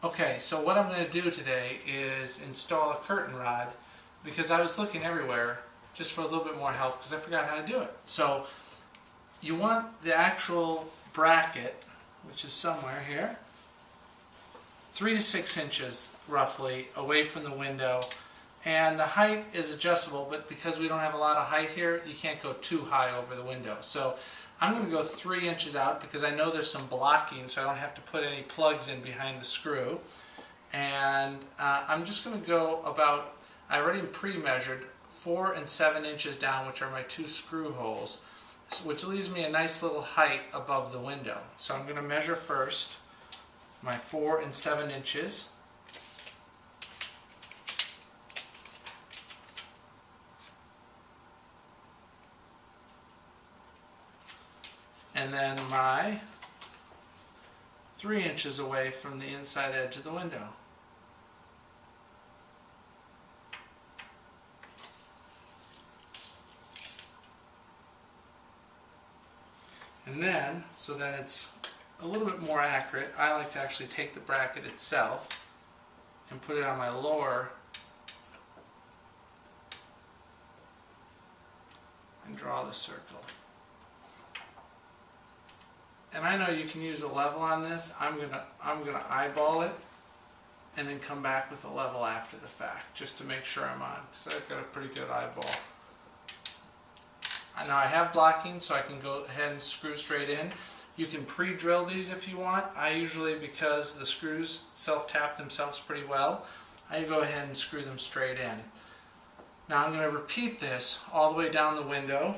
Okay, so what I'm going to do today is install a curtain rod because I was looking everywhere just for a little bit more help because I forgot how to do it. So you want the actual bracket, which is somewhere here, 3 to 6 inches roughly away from the window, and the height is adjustable, but because we don't have a lot of height here, you can't go too high over the window. So I'm going to go 3 inches out because I know there's some blocking, so I don't have to put any plugs in behind the screw. And I'm just going to go about, I already pre-measured 4 and 7 inches down, which are my 2 screw holes, which leaves me a nice little height above the window. So I'm going to measure first my 4 and 7 inches. And then my 3 inches away from the inside edge of the window. And then, so that it's a little bit more accurate, I like to actually take the bracket itself and put it on my lower and draw the circle. And I know you can use a level on this. I'm gonna eyeball it and then come back with a level after the fact, just to make sure I'm on, because I've got a pretty good eyeball. Now I have blocking, so I can go ahead and screw straight in. You can pre-drill these if you want. I usually, because the screws self-tap themselves pretty well, I go ahead and screw them straight in. Now I'm going to repeat this all the way down the window.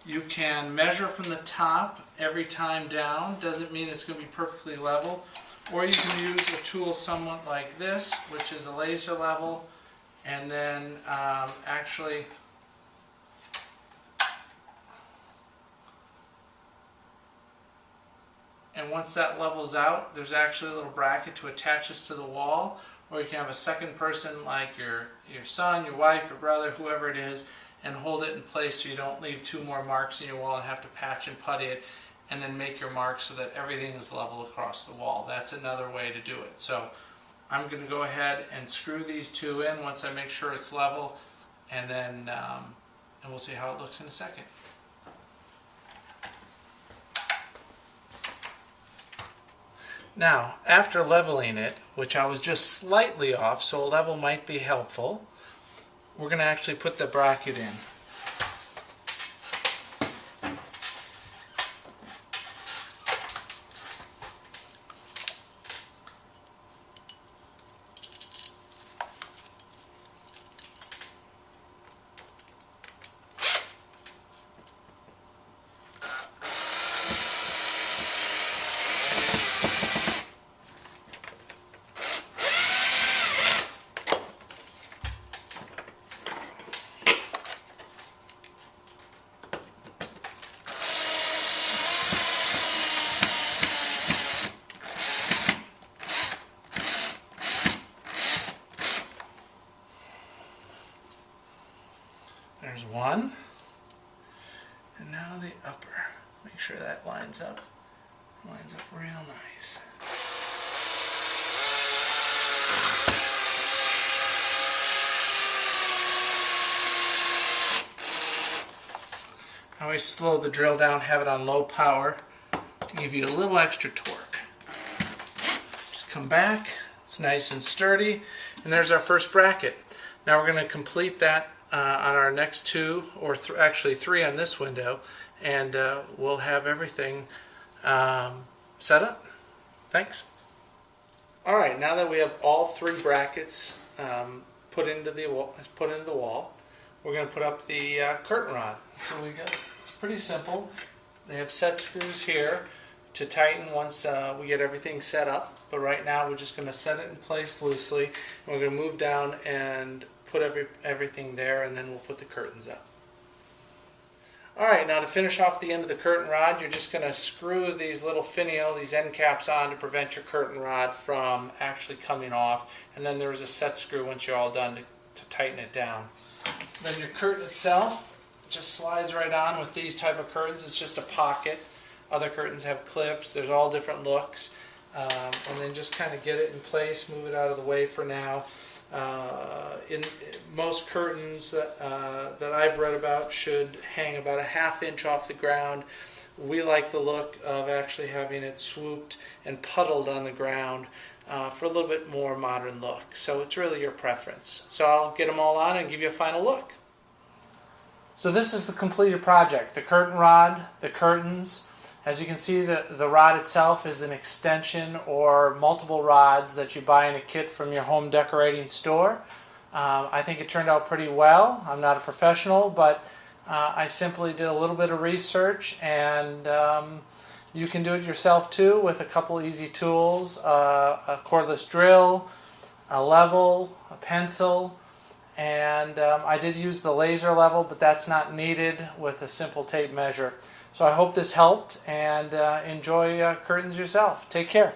You can measure from the top every time down. Doesn't mean it's going to be perfectly level. Or you can use a tool somewhat like this, which is a laser level, and then actually once that levels out, there's actually a little bracket to attach this to the wall, or you can have a second person like your son, your wife, your brother, whoever it is, and hold it in place so you don't leave 2 more marks in your wall and have to patch and putty it, and then make your marks so that everything is level across the wall. That's another way to do it. So I'm going to go ahead and screw these 2 in once I make sure it's level, and then and we'll see how it looks in a second. Now, after leveling it, which I was just slightly off, so a level might be helpful, we're going to actually put the bracket in. There's one, and now the upper. Make sure that lines up real nice. I always slow the drill down, have it on low power to give you a little extra torque. Just come back, it's nice and sturdy, and there's our first bracket. Now we're going to complete that on our next 2, or actually 3 on this window, and we'll have everything set up. Thanks. Alright, now that we have all 3 brackets put into the wall, we're going to put up the curtain rod. So it's pretty simple. They have set screws here to tighten once we get everything set up, but right now we're just going to set it in place loosely, and we're going to move down and put everything there, and then we'll put the curtains up. Alright, now to finish off the end of the curtain rod, you're just going to screw these little finial, these end caps on to prevent your curtain rod from actually coming off, and then there's a set screw once you're all done to tighten it down. Then your curtain itself just slides right on. With these type of curtains, it's just a pocket. Other curtains have clips. There's all different looks. and then just kind of get it in place, move it out of the way for now. In most curtains that I've read about should hang about a ½ inch off the ground. We like the look of actually having it swooped and puddled on the ground for a little bit more modern look. So it's really your preference. So I'll get them all on and give you a final look. So this is the completed project. The curtain rod, the curtains. As you can see, the rod itself is an extension or multiple rods that you buy in a kit from your home decorating store. I think it turned out pretty well. I'm not a professional, but I simply did a little bit of research, and you can do it yourself too with a couple easy tools, a cordless drill, a level, a pencil, and I did use the laser level, but that's not needed with a simple tape measure. So I hope this helped, and enjoy curtains yourself. Take care.